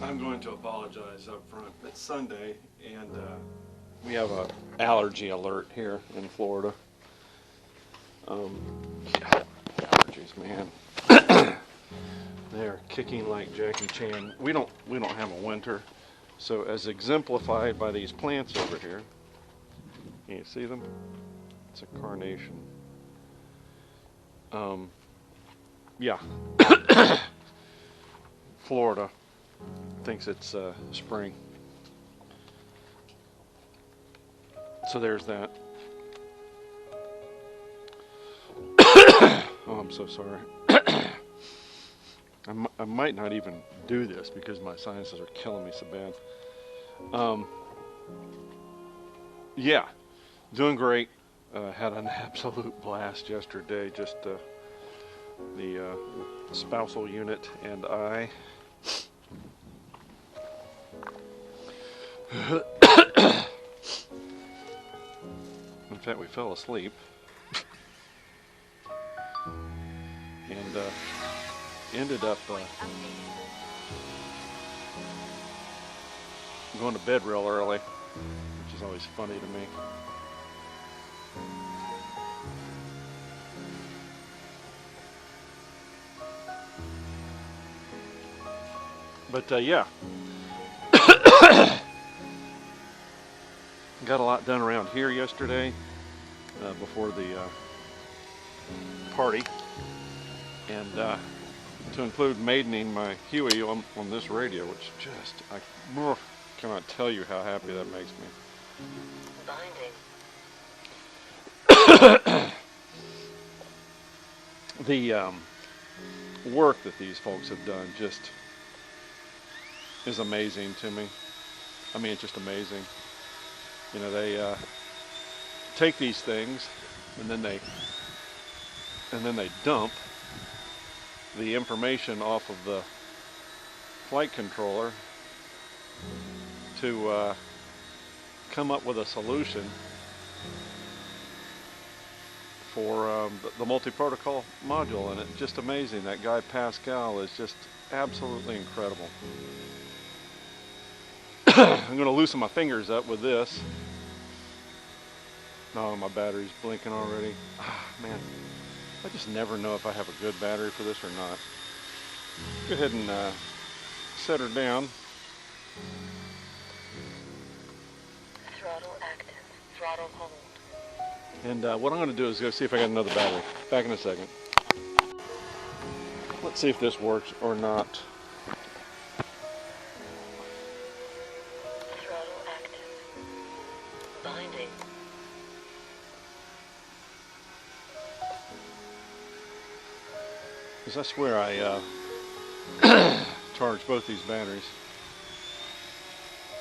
I'm going to apologize up front. It's Sunday, and we have an allergy alert here in Florida. Yeah, allergies, man. They're kicking like Jackie Chan. We don't have a winter, so as exemplified by these plants over here. Can you see them? It's a carnation. Yeah. Florida thinks it's spring. So there's that. Oh, I'm so sorry. I might not even do this because my sinuses are killing me so bad. Yeah, doing great. Had an absolute blast yesterday. Just the spousal unit and I. In fact, we fell asleep and ended up going to bed real early, which is always funny to me. But yeah, got a lot done around here yesterday before the party, and to include maidening my Huey on this radio, which just, I cannot tell you how happy that makes me. The work that these folks have done just is amazing to me. I mean, it's just amazing. You know, they take these things and then they dump the information off of the flight controller to come up with a solution for the multi-protocol module, and it's just amazing. That guy Pascal is just absolutely incredible. I'm going to loosen my fingers up with this. Oh, my battery's blinking already. Man, I just never know if I have a good battery for this or not. Go ahead and set her down. Throttle active. Throttle hold. And what I'm going to do is go see if I got another battery. Back in a second. Let's see if this works or not. Throttle active. Binding. Because I swear I charged both these batteries.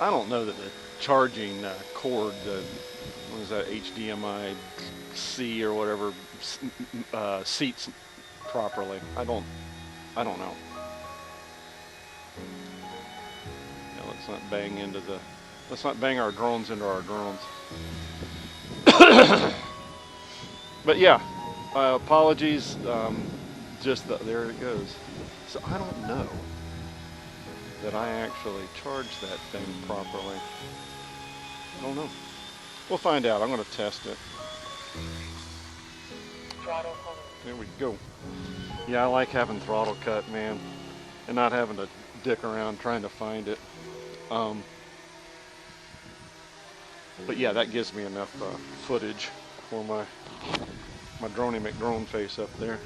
I don't know that the charging cord, what is that, HDMI C or whatever, seats properly. I don't know. Yeah, let's not bang our drones into our drones. But yeah, apologies. There it goes. So I don't know that I actually charged that thing properly. I don't know. We'll find out. I'm going to test it. Throttle hold. There we go. Yeah, I like having throttle cut, man, and not having to dick around trying to find it. But yeah, that gives me enough footage for my Droney McDrone face up there.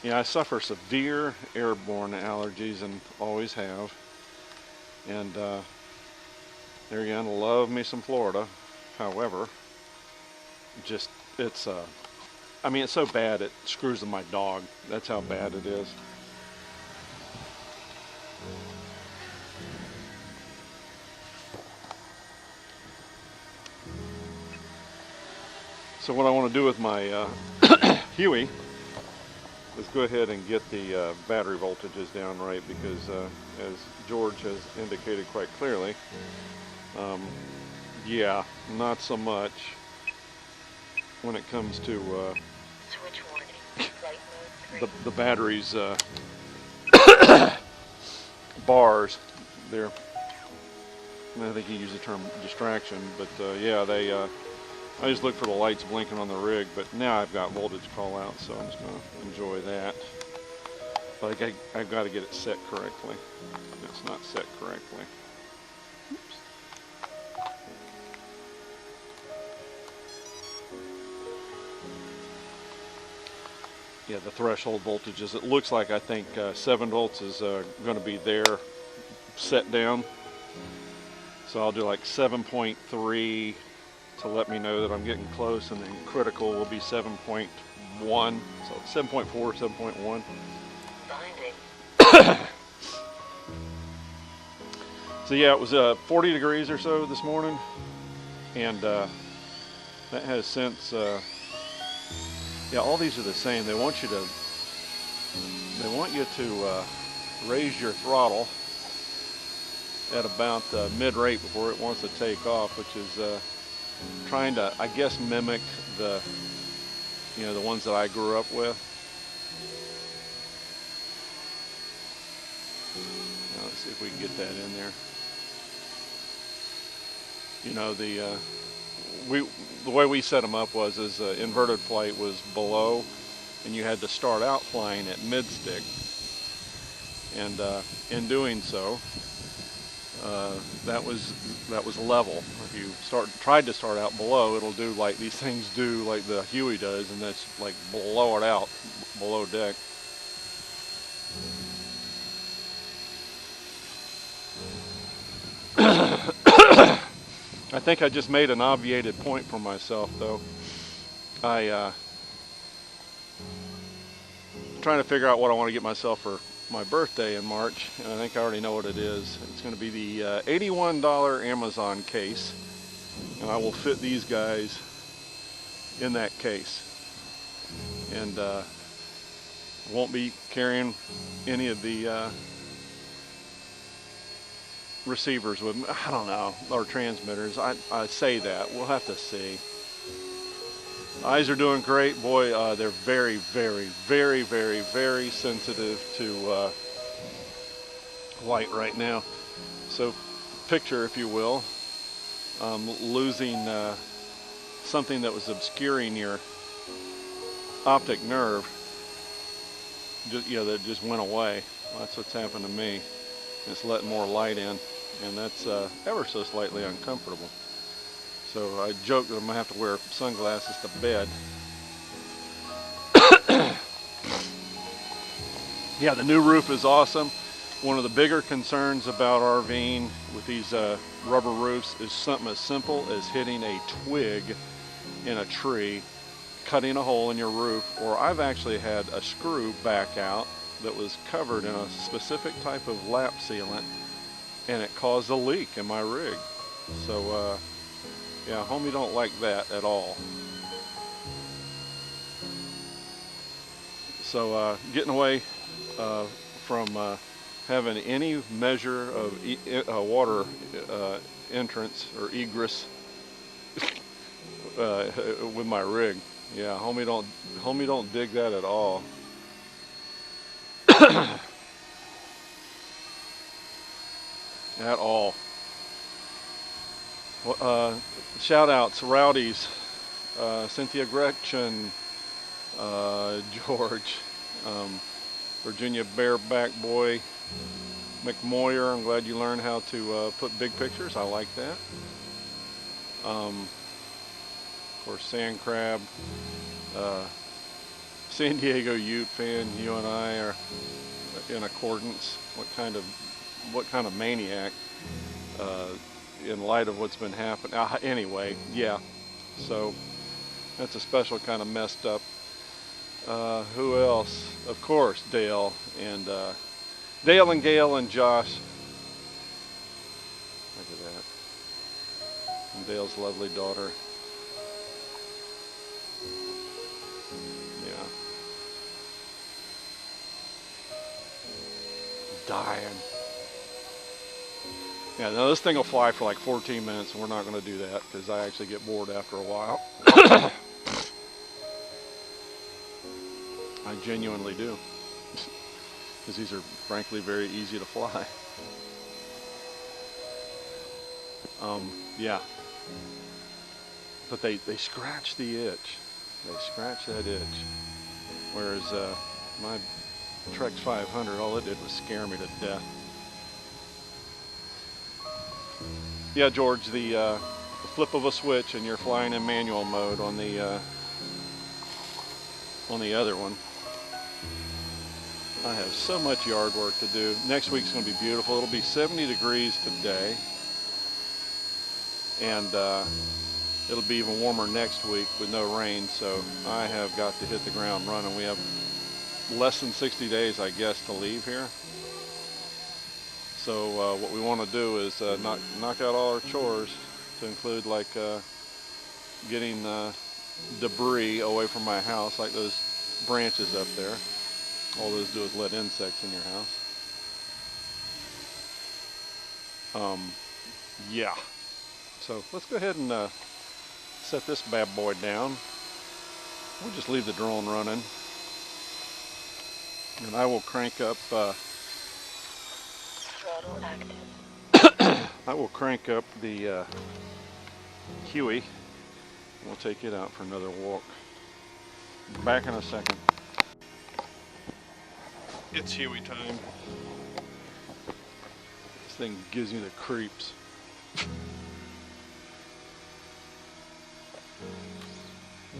Yeah, I suffer severe airborne allergies and always have. And there again, love me some Florida. However, just it's I mean, it's so bad it screws with my dog. That's how bad it is. So what I want to do with my Huey is go ahead and get the battery voltages down right, because as George has indicated quite clearly, yeah, not so much when it comes to the battery's bars. They're, I think you use the term distraction, but yeah, they. I just look for the lights blinking on the rig, but now I've got voltage call out, so I'm just going to enjoy that. But I've got to get it set correctly. It's not set correctly. Oops. Yeah, the threshold voltages. It looks like I think 7 volts is going to be there set down. So I'll do like 7.3 to let me know that I'm getting close, and then critical will be 7.1. So 7.4, 7.1. Binding. So yeah, it was 40 degrees or so this morning, and that has since, yeah, all these are the same. They want you to raise your throttle at about mid-rate before it wants to take off, which is trying to, I guess, mimic the ones that I grew up with. Now, let's see if we can get that in there. You know, the way we set them up was inverted flight was below, and you had to start out flying at mid-stick, and in doing so, that was level. If you tried to start out below, it'll do like these things do, like the Huey does, and that's like blow it out below deck. I think I just made an obviated point for myself, though. I'm trying to figure out what I want to get myself for my birthday in March, and I think I already know what it is. It's going to be the $81 Amazon case, and I will fit these guys in that case, and won't be carrying any of the receivers with me. I don't know, or transmitters. I say that. We'll have to see. Eyes are doing great. Boy, they're very, very, very, very, very sensitive to light right now. So picture, if you will, losing something that was obscuring your optic nerve. That just went away. That's what's happened to me. It's letting more light in, and that's ever so slightly uncomfortable. So I joke that I'm going to have to wear sunglasses to bed. Yeah, the new roof is awesome. One of the bigger concerns about RVing with these rubber roofs is something as simple as hitting a twig in a tree, cutting a hole in your roof, or I've actually had a screw back out that was covered in a specific type of lap sealant, and it caused a leak in my rig. So yeah, homie don't like that at all. So getting away from having any measure of water entrance or egress with my rig. Yeah, homie don't dig that at all. At all. Shout outs, Rowdies, Cynthia Gretchen, George, Virginia Bareback Boy, McMoyer. I'm glad you learned how to put big pictures. I like that. Of course, Sand Crab, San Diego Ute fan. You and I are in accordance. What kind of maniac? In light of what's been happening. Anyway, yeah. So that's a special kind of messed up. Who else? Of course, Dale and Gail and Josh. Look at that. And Dale's lovely daughter. Yeah. Dying. Yeah, now this thing will fly for like 14 minutes, and we're not going to do that because I actually get bored after a while. I genuinely do. Because these are frankly very easy to fly. Yeah. But they scratch the itch. They scratch that itch. Whereas my Trex 500, all it did was scare me to death. Yeah, George, the flip of a switch and you're flying in manual mode on the other one. I have so much yard work to do. Next week's going to be beautiful. It'll be 70 degrees today, and it'll be even warmer next week with no rain, so I have got to hit the ground running. We have less than 60 days, I guess, to leave here. So what we want to do is knock out all our chores, to include like getting debris away from my house, like those branches up there. All those do is let insects in your house. Yeah. So let's go ahead and set this bad boy down. We'll just leave the drone running, and I will crank up. Throttle active. I will crank up the Huey. We'll take it out for another walk. Back in a second. It's Huey time. This thing gives me the creeps.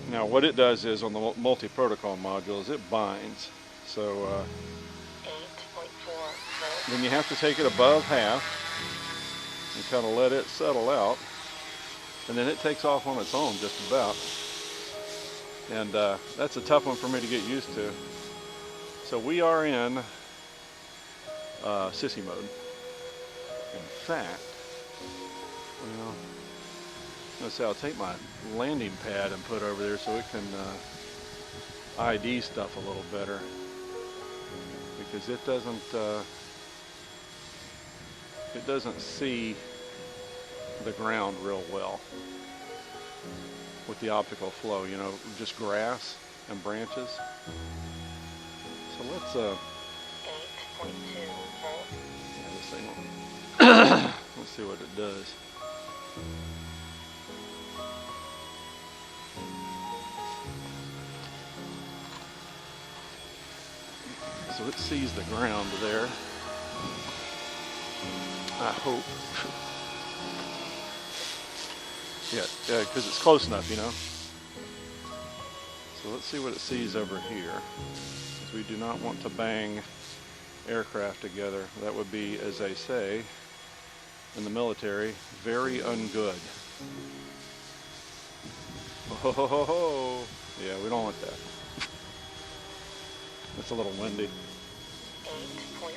Now what it does is, on the multi-protocol modules, it binds. So 8.4 volts. then you have to take it above half and kind of let it settle out. And then it takes off on its own just about. And that's a tough one for me to get used to. So we are in sissy mode. In fact, well, let's say I'll take my landing pad and put over there so it can ID stuff a little better, because it doesn't see the ground real well with the optical flow, you know, just grass and branches. So let's 8.2 volts. yeah, this thing will let's see what it does. So it sees the ground there, I hope. Yeah, because it's close enough, you know. So let's see what it sees over here. Because we do not want to bang aircraft together. That would be, as they say in the military, very ungood. Oh, ho, ho, ho. Yeah, we don't want that. It's a little windy. 8.1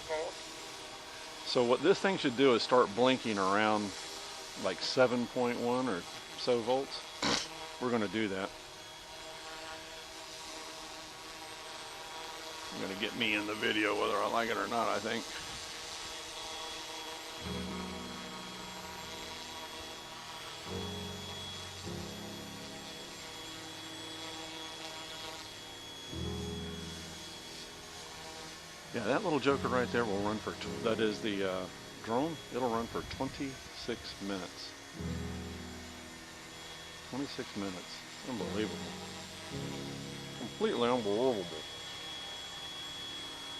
volts. So what this thing should do is start blinking around like 7.1 or so volts. We're going to do that. You're going to get me in the video whether I like it or not, I think. Yeah, that little joker right there will run for, that is the drone, it'll run for 26 minutes. 26 minutes. Unbelievable. Completely unbelievable.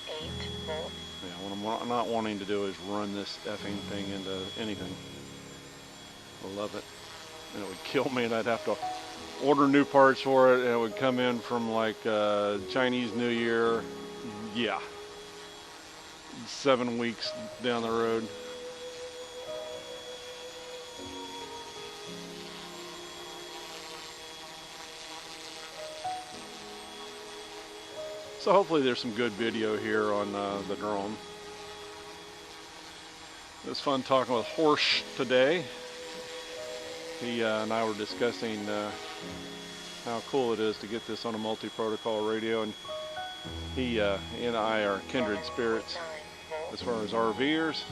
8 volts. Yeah, what I'm not wanting to do is run this effing thing into anything. I love it. And it would kill me, and I'd have to order new parts for it, and it would come in from like Chinese New Year. Yeah. 7 weeks down the road. So hopefully there's some good video here on the drone. It was fun talking with Horsch today. He and I were discussing how cool it is to get this on a multi-protocol radio, and he and I are kindred spirits as far as RVers,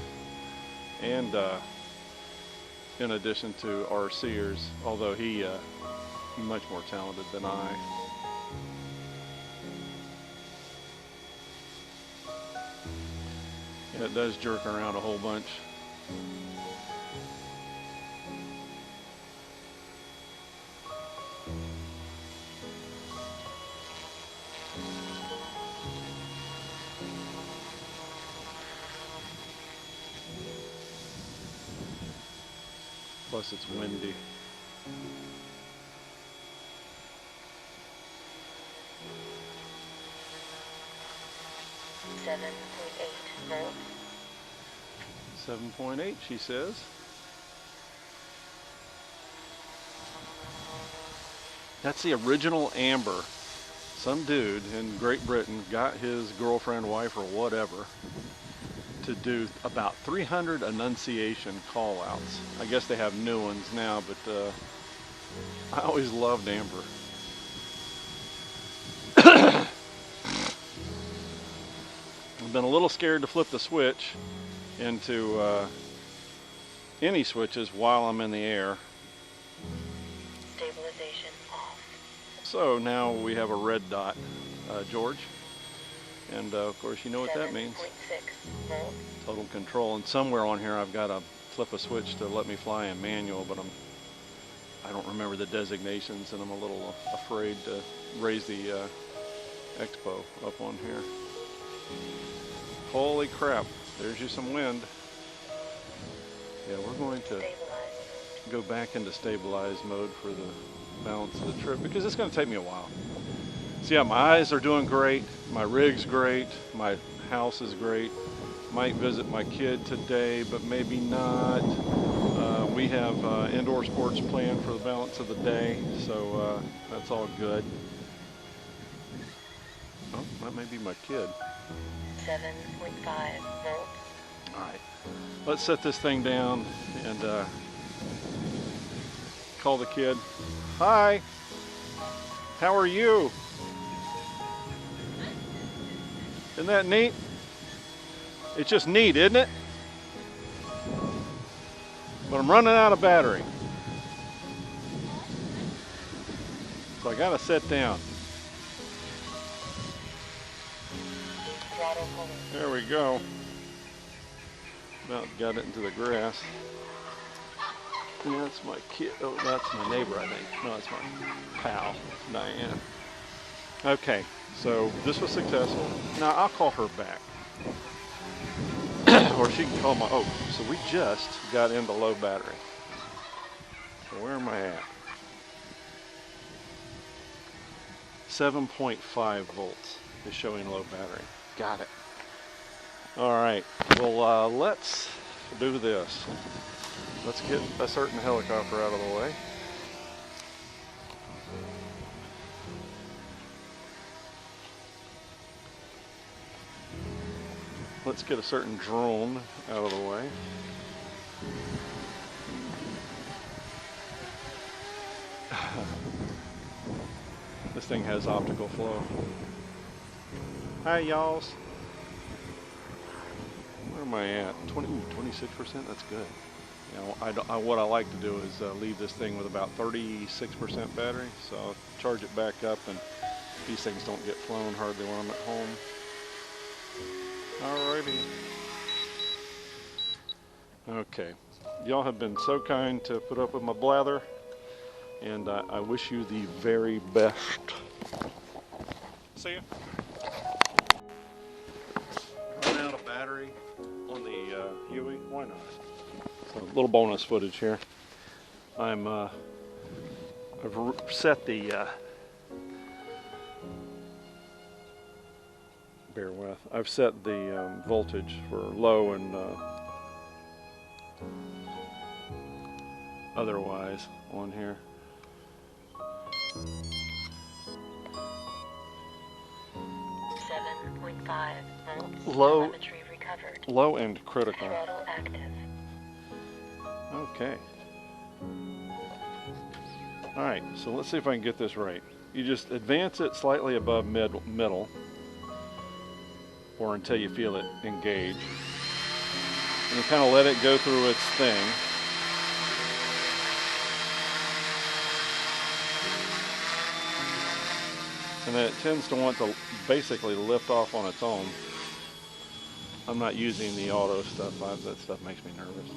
and in addition to RCers, although he much more talented than I. That does jerk around a whole bunch. Plus it's windy. volts. 7.8, she says. That's the original amber. Some dude in Great Britain got his girlfriend, wife, or whatever to do about 300 Annunciation call-outs. I guess they have new ones now, but I always loved amber. I've been a little scared to flip the switch into any switches while I'm in the air. Stabilization off. So now we have a red dot, George. And of course, you know what that means. 7.6 volts. Total control. And somewhere on here I've got to flip a switch to let me fly in manual, but I don't remember the designations, and I'm a little afraid to raise the expo up on here. Holy crap, there's you some wind. Yeah, we're going to go back into stabilized mode for the balance of the trip, because it's going to take me a while. So yeah, my eyes are doing great, my rig's great, my house is great. Might visit my kid today, but maybe not. We have indoor sports planned for the balance of the day, so that's all good. Oh, that may be my kid. 7.5 volts. Alright, let's set this thing down and call the kid. Hi, how are you? Isn't that neat? It's just neat, isn't it? But I'm running out of battery. So I gotta sit down. Throttle pulling. There we go. About got it into the grass. Yeah, that's my kid. Oh, that's my neighbor, I think. No, that's my pal, Diane. Okay, so this was successful. Now I'll call her back. Or she can call my, oh, so we just got into low battery. So where am I at? 7.5 volts is showing low battery. Got it. All right, well, let's do this. Let's get a certain helicopter out of the way. Let's get a certain drone out of the way. This thing has optical flow. Hi, y'alls. Where am I at? 26%? That's good. You know, what I like to do is leave this thing with about 36% battery, so I'll charge it back up, and these things don't get flown hardly when I'm at home. Alrighty. Okay. Y'all have been so kind to put up with my blather, and I wish you the very best. See ya. Run out of battery on the Huey? Why not? So a little bonus footage here. I've set the bear with. I've set the voltage for low and otherwise on here. Low. Low and critical. Throttle active. Okay. All right, so let's see if I can get this right. You just advance it slightly above middle, or until you feel it engage. And you kind of let it go through its thing. And then it tends to want to basically lift off on its own I'm not using the auto stuff. That stuff makes me nervous.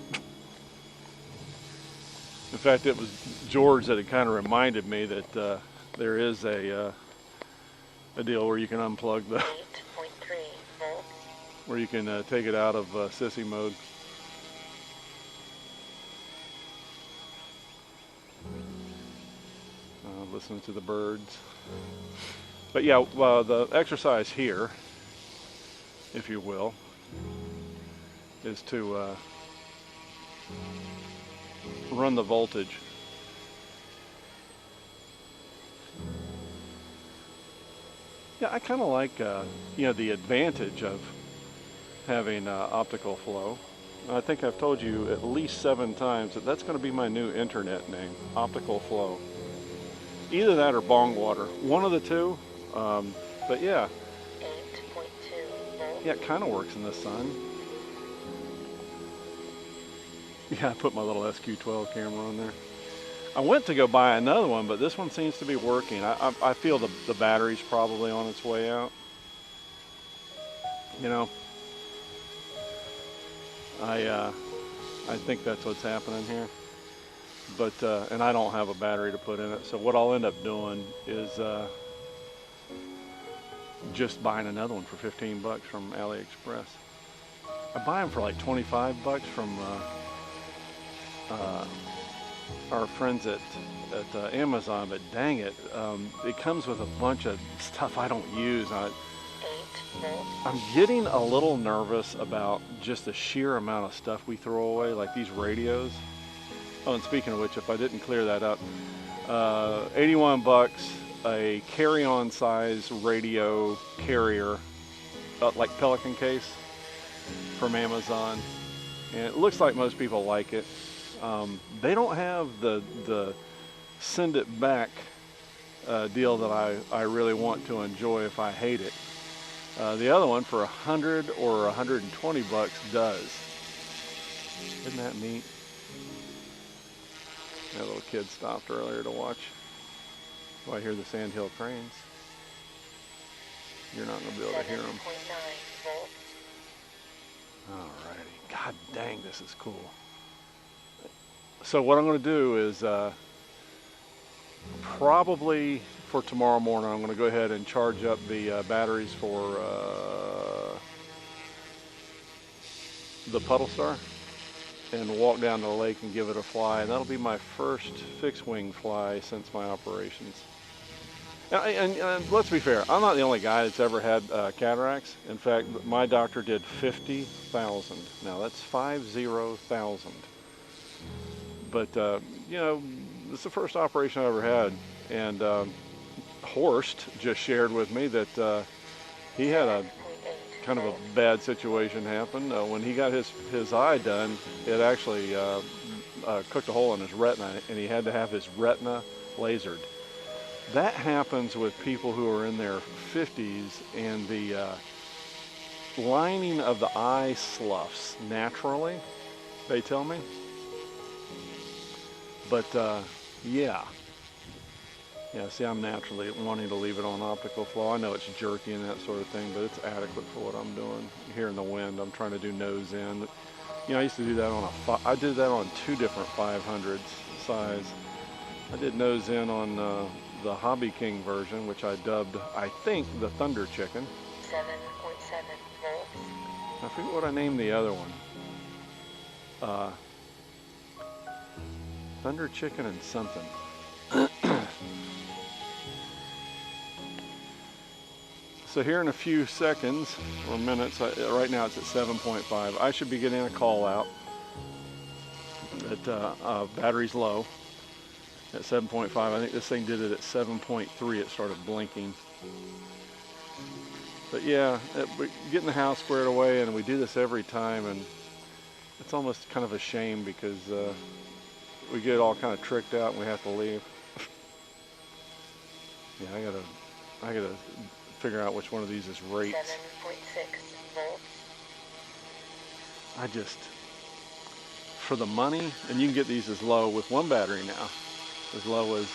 In fact, it was George that had kind of reminded me that there is a deal where you can unplug the, 8.3 volts. where you can take it out of sissy mode. Listening to the birds. But yeah, the exercise here, if you will, is to run the voltage. Yeah, I kind of like, you know, the advantage of having optical flow. I think I've told you at least 7 times that that's going to be my new internet name, optical flow. Either that or bong water, one of the two. But yeah, 8.2 volts. yeah, it kind of works in the sun. Yeah, I put my little SQ12 camera on there. I went to go buy another one, but this one seems to be working. I feel the battery's probably on its way out. You know, I think that's what's happening here. But and I don't have a battery to put in it, so what I'll end up doing is just buying another one for 15 bucks from AliExpress. I buy them for like 25 bucks from our friends at Amazon, but dang it, it comes with a bunch of stuff I don't use. 8 volts. I'm getting a little nervous about just the sheer amount of stuff we throw away, like these radios. Oh, and speaking of which, if I didn't clear that up, 81 bucks, a carry-on size radio carrier, like Pelican case from Amazon. And it looks like most people like it. They don't have the send it back deal that I really want to enjoy if I hate it. The other one for 100 or 120 bucks does. Isn't that neat? That little kid stopped earlier to watch. Oh, I hear the sandhill cranes. You're not going to be able to hear them. 7.9 volts. Alrighty. God dang, this is cool. So what I'm going to do is probably for tomorrow morning, I'm going to go ahead and charge up the batteries for the Puddle Star and walk down to the lake and give it a fly. And that'll be my first fixed wing fly since my operations. And let's be fair, I'm not the only guy that's ever had cataracts. In fact, my doctor did 50,000. Now that's 50,000. But you know, this is the first operation I ever had. And Horst just shared with me that he had a kind of a bad situation happen. When he got his eye done, it actually cooked a hole in his retina, and he had to have his retina lasered. That happens with people who are in their 50s, and the lining of the eye sloughs naturally, they tell me. But yeah, see, I'm naturally wanting to leave it on optical flow. I know it's jerky and that sort of thing, but it's adequate for what I'm doing. Here in the wind, I'm trying to do nose in. You know, I used to do that on I did that on 2 different 500s size. I did nose in on the Hobby King version, which I dubbed, I think, the Thunder Chicken. 7.7 volts. I forget what I named the other one. Thunder Chicken and something. So here in a few seconds or minutes, right now it's at 7.5. I should be getting a call out that battery's low at 7.5. I think this thing did it at 7.3. It started blinking. But yeah, we're getting the house squared away, and we do this every time, and it's almost kind of a shame because we get all kind of tricked out and we have to leave. Yeah, I gotta figure out which one of these is rates. 7.6 volts. I just, for the money, and you can get these as low with one battery now, as low as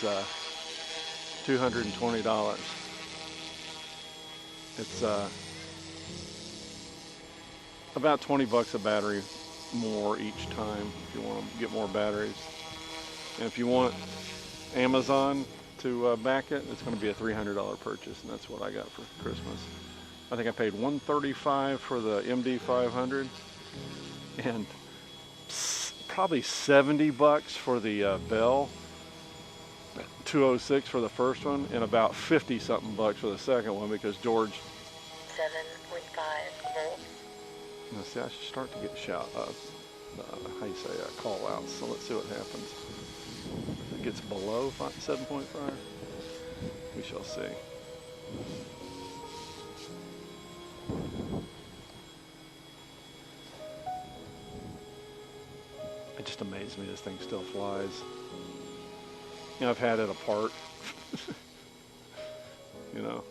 $220. It's about 20 bucks a battery more each time if you want to get more batteries. And if you want Amazon to back it, it's going to be a $300 purchase, and that's what I got for Christmas. I think I paid $135 for the MD500 and probably 70 bucks for the Bell 206 for the first one, and about 50 something bucks for the second one because George. 7.5 volts. Now see, I should start to get how you say, call outs. So let's see what happens. If it gets below 7.5, we shall see. It just amazes me this thing still flies. You know, I've had it apart. You know.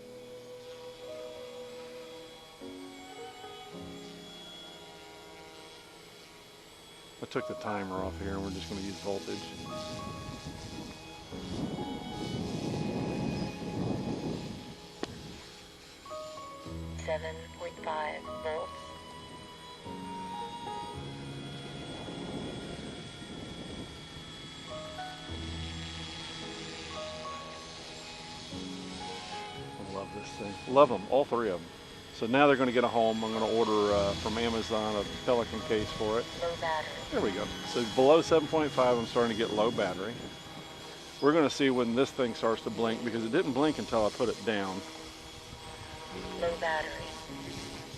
I took the timer off here and we're just going to use voltage. .5 volts. I love this thing. Love them, all three of them. So now they're going to get a home. I'm going to order from Amazon a Pelican case for it. Low battery. There we go. So below 7.5, I'm starting to get low battery. We're going to see when this thing starts to blink because it didn't blink until I put it down. Low battery.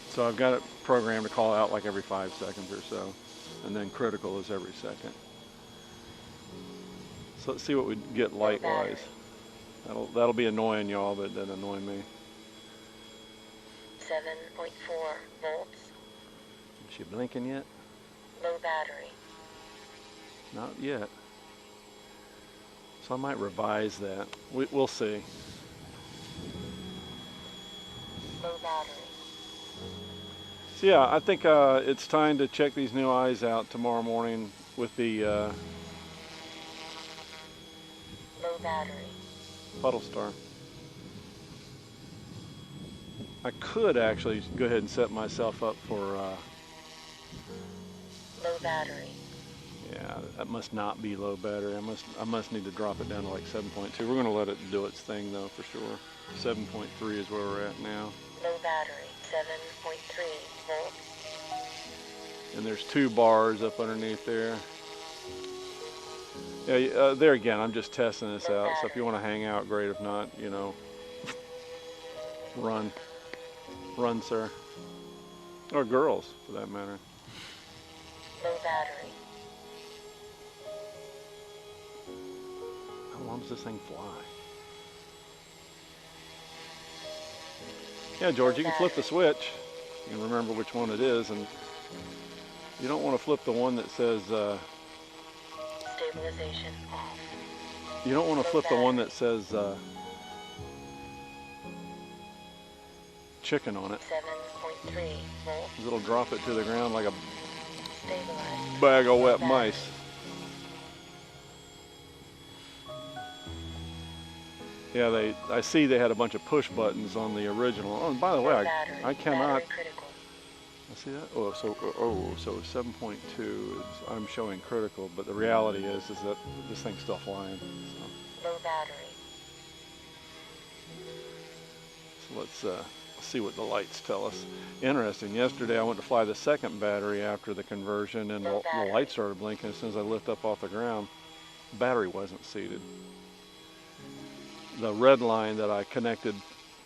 So I've got it programmed to call out like every 5 seconds or so. And then critical is every second. So let's see what we get light-wise. That'll be annoying y'all, but it doesn't annoy me. 7.4 volts. Is she blinking yet? Low battery. Not yet. So I might revise that. We'll see. Low battery. So yeah, I think it's time to check these new eyes out tomorrow morning with the Low battery. Puddle Star. I could actually go ahead and set myself up for low battery. yeah, that must not be low battery. I must need to drop it down to like 7.2. We're going to let it do its thing though for sure. 7.3 is where we're at now. Low battery. 7.3 volts. And there's 2 bars up underneath there. Yeah, there again, I'm just testing this out. So if you want to hang out, great. If not, you know, run. Run, sir. Or girls, for that matter. Low battery. How long does this thing fly? Yeah, George, you can flip the switch. You can remember which one it is, and you don't want to flip the one that says, Stabilization off. you don't want to flip the one that says, chicken on it. 7.3 volts. 'Cause it'll drop it to the ground like a Stabilized. bag of wet mice. Yeah, I see they had a bunch of push buttons on the original. Oh, and by the way, I cannot. Critical. I see that. Oh, so 7.2 is I'm showing critical, but the reality is that this thing's still flying. So, Low battery. let's see what the lights tell us. Interesting. Yesterday I went to fly the second battery after the conversion, and the light started blinking as soon as I lift up off the ground. Battery wasn't seated. The red line that I connected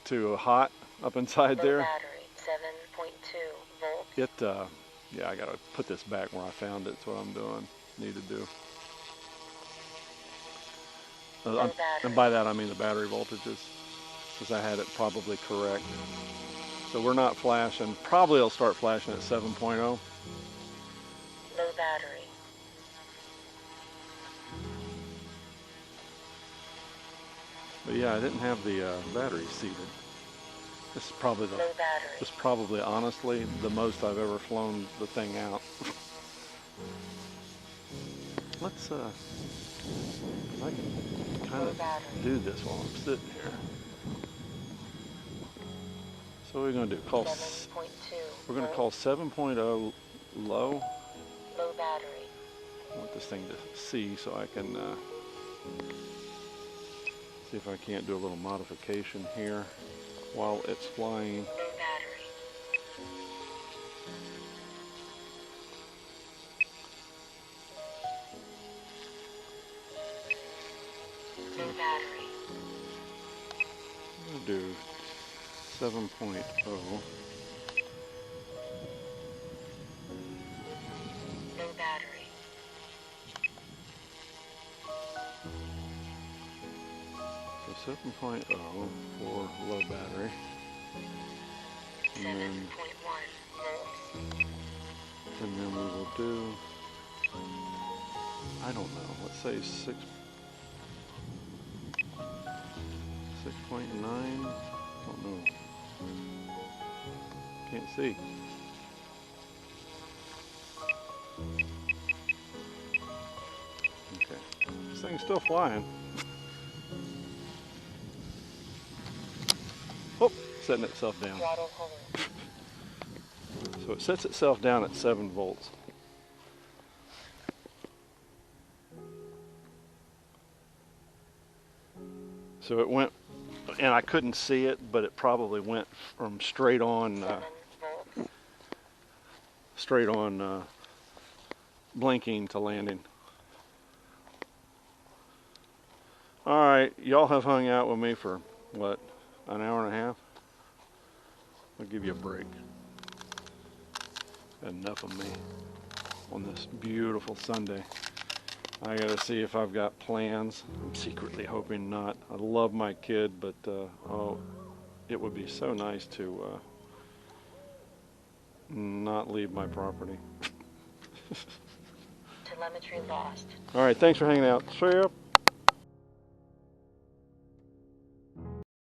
to hot up inside there. Battery. 7.2 volts. Yeah, I gotta put this back where I found it. That's what I'm doing. Need to do. And by that I mean the battery voltages, because I had it probably correct. So we're not flashing. Probably it'll start flashing at 7.0. Low battery. But yeah, I didn't have the battery seated. This is probably Low battery. this is probably honestly the most I've ever flown the thing out. Let's I can kind of do this while I'm sitting here. So what are we gonna do? Call 7.2 We're going to call 7.0 low. Low battery. I want this thing to see so I can see if I can't do a little modification here while it's flying. Low battery. Low battery. I'm going to do 7.0. Low battery. So 7.0 for low battery. And 7.1 volts. then we will do, I don't know, let's say 6.9, don't know, can't see. Okay, this thing's still flying. Oh, setting itself down. Throttle hold. So it sets itself down at 7 volts. So it went, and I couldn't see it, but it probably went from straight on, 7 volts. Blinking to landing. All right, y'all have hung out with me for what, an hour and a half? I'll give you a break. Enough of me on this beautiful Sunday. I gotta see if I've got plans. I'm secretly hoping not. I love my kid, but oh, it would be so nice to not leave my property. Telemetry lost. All right, thanks for hanging out. See ya.